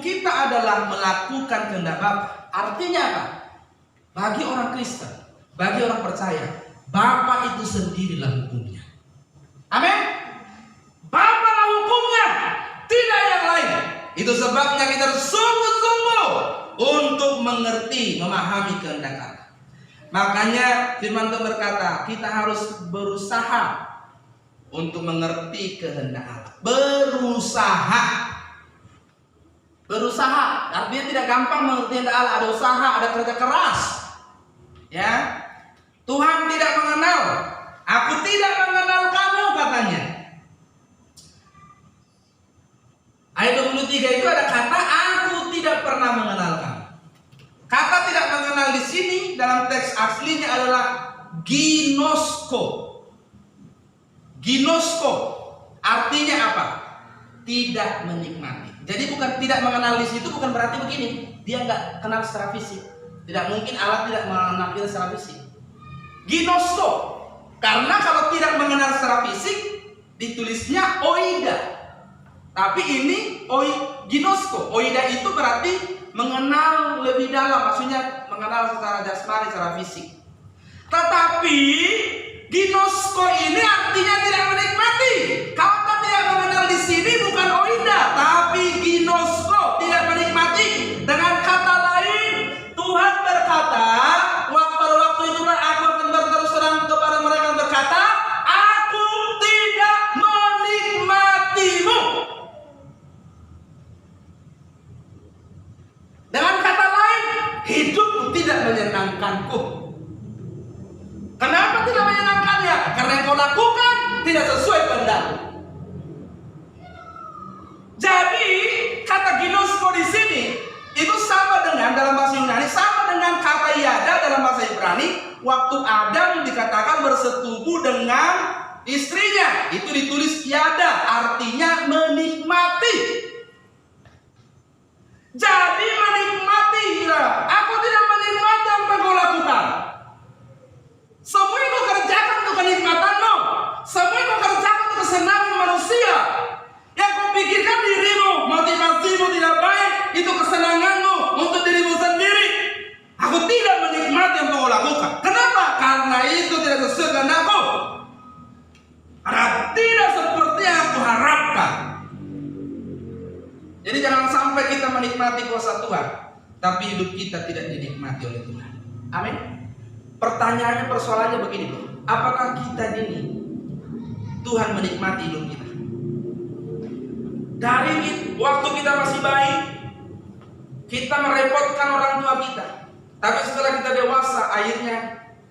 kita adalah melakukan kehendak Bapa. Artinya apa? Bagi orang Kristen, bagi orang percaya, Bapa itu sendirilah hukumnya. Amin. Bapalah hukumnya, tidak yang lain. Itu sebabnya kita harus sungguh-sungguh untuk mengerti, memahami kehendak Allah. Makanya firman Tuhan berkata, kita harus berusaha untuk mengerti kehendak Allah. Berusaha, artinya tidak gampang mengerti kehendak Allah. Ada usaha, ada kerja keras. Ya, Tuhan tidak mengenal. Aku tidak mengenal kamu, katanya. Ayat 23 itu ada kata aku tidak pernah mengenal kamu. Kata tidak mengenal di sini dalam teks aslinya adalah ginosko. Ginosko artinya apa? Tidak menikmati. Jadi bukan tidak mengenal di situ bukan berarti begini, dia nggak kenal secara fisik. Tidak mungkin Allah tidak mengenal kita secara fisik. Ginosko, karena kalau tidak mengenal secara fisik ditulisnya oida. Tapi ini ginosko. Oida itu berarti mengenal lebih dalam, maksudnya mengenal secara jasmani, secara fisik. Tetapi ginosko ini artinya tidak menikmati. Kalau tidak mengenal di sini bukan oida, tapi ginosko, tidak menikmati. Dengan kata lain, Tuhan berkata, waktu itulah aku akan berterus terang kepada mereka yang berkata, aku tidak menikmatimu. Dengan kata lain, hidupku tidak menyenangkanku. Kenapa tidak menyenangkannya? Karena yang kau lakukan tidak sesuai kehendakmu. Jadi kata ginosko di sini itu sama dengan dalam bahasa Yunani, sama dengan kata yada dalam bahasa Ibrani. Waktu Adam dikatakan bersetubuh dengan istrinya, itu ditulis yada, artinya menikmati. Jadi menikmati, aku tidak menikmati apa yang kau lakukan. Semua yang kau kerjakan untuk kenikmatanmu, semua yang kau kerjakan untuk kesenangan manusia. Yang kau pikirkan dirimu, motivasimu tidak baik, itu kesenanganmu untuk dirimu sendiri. Aku tidak menikmati yang kau lakukan. Kenapa? Karena itu tidak sesuai kehendakku. Karena tidak seperti yang aku harapkan. Jadi jangan sampai kita menikmati kuasa Tuhan, tapi hidup kita tidak dinikmati oleh Tuhan. Amin. Pertanyaannya, persoalannya begini, apakah kita ini Tuhan menikmati hidup kita? Dari waktu kita masih bayi, kita merepotkan orang tua kita. Tapi setelah kita dewasa, akhirnya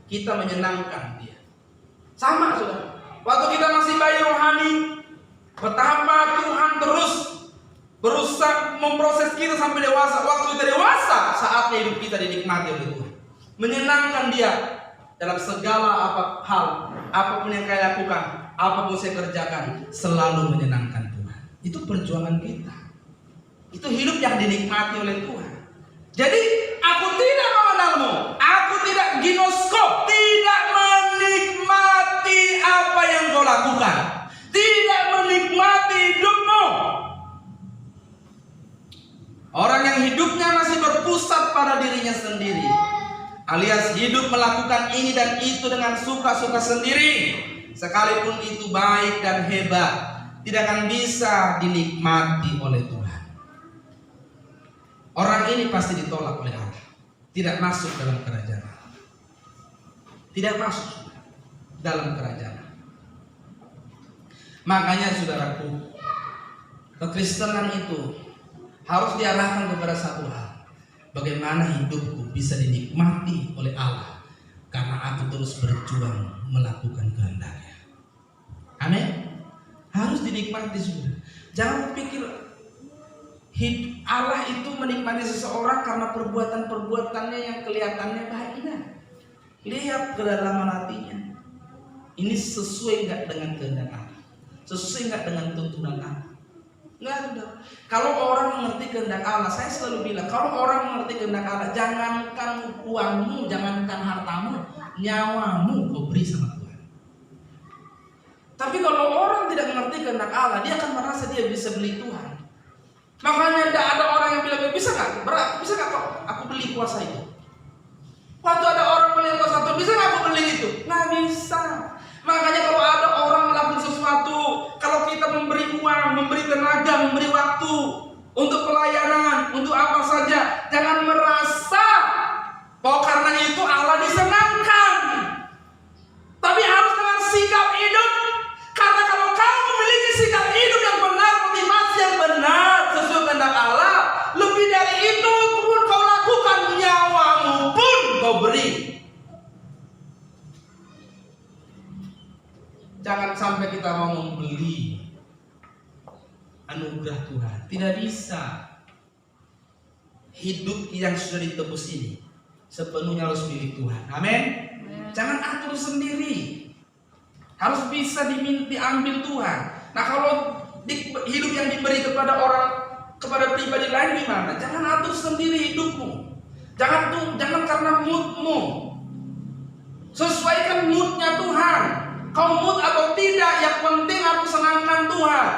kita menyenangkan dia. Sama saudara. Waktu kita masih bayi rohani, betapa Tuhan terus berusaha memproses kita sampai dewasa. Waktu kita dewasa, saatnya hidup kita dinikmati oleh Tuhan. Menyenangkan dia dalam segala hal, apapun yang saya lakukan, apapun saya kerjakan, selalu menyenangkan Tuhan. Itu perjuangan kita. Itu hidup yang dinikmati oleh Tuhan. Jadi aku tidak mengenalmu, aku tidak ginosko, tidak menikmati apa yang kau lakukan, tidak menikmati hidupmu. Orang yang hidupnya masih berpusat pada dirinya sendiri, alias hidup melakukan ini dan itu dengan suka-suka sendiri, sekalipun itu baik dan hebat, tidak akan bisa dinikmati oleh Tuhan. Orang ini pasti ditolak oleh Allah, tidak masuk dalam kerajaan Allah. Tidak masuk dalam kerajaan Allah. Makanya saudaraku, kekristenan itu harus diarahkan kepada satu hal. Bagaimana hidupku bisa dinikmati oleh Allah, karena aku terus berjuang melakukan kehendaknya. Amin. Harus dinikmati saudara. Jangan pikir Allah itu menikmati seseorang karena perbuatan-perbuatannya yang kelihatannya baik. Lihat kedalaman hatinya. Ini sesuai nggak dengan kehendak Allah? Sesuai nggak dengan tuntunan Allah? Nggak ada. Kalau orang mengerti kehendak Allah, saya selalu bilang, kalau orang mengerti kehendak Allah, jangankan uangmu, jangankan hartamu, nyawamu kau beri sama Tuhan. Tapi kalau orang tidak mengerti kehendak Allah, dia akan merasa dia bisa beli Tuhan. Makanya tidak ada orang yang bilang, bisa nggak kok aku beli kuasa itu? Waktu ada orang beli kuasa itu, bisa nggak aku beli itu? Nggak bisa. Makanya kalau ada orang melakukan sesuatu, kalau kita memberi uang, memberi tenaga, memberi waktu untuk pelayanan, untuk apa saja, jangan merasa bahwa karena itu Allah disenangkan. Tapi harus dengan sikap hidup. Karena kalau kau memiliki sikap hidup yang benar, motivasi yang benar sesuai kehendak Allah, lebih dari itu pun kau lakukan, nyawamu pun kau beri. Jangan sampai kita mau membeli anugerah Tuhan. Tidak bisa. Hidup yang sudah ditebus ini sepenuhnya harus milik Tuhan. Amin. Jangan atur sendiri. Harus bisa diambil Tuhan. Nah, kalau hidup yang diberi kepada orang, kepada pribadi lain gimana? Jangan atur sendiri hidupmu. Jangan karena moodmu. Sesuaikan moodnya Tuhan. Kau mood atau tidak, yang penting aku senangkan Tuhan.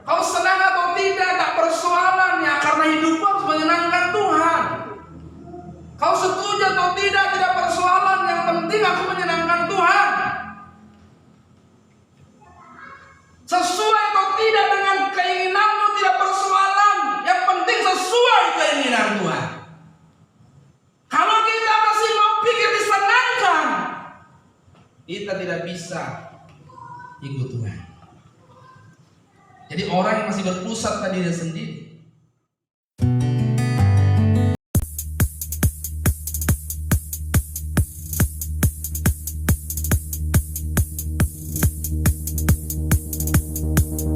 Kau senang atau tidak, tak persoalannya, karena hidupmu harus menyenangkan Tuhan. Kau setuju atau tidak persoalan, yang penting aku menyenangkan Tuhan. Sesuai atau tidak dengan keinginanmu tidak persoalan, yang penting sesuai keinginan Tuhan. Kalau kita masih mau pikir disenangkan, kita tidak bisa ikut Tuhan. Jadi orang yang masih berpusat pada diri sendiri,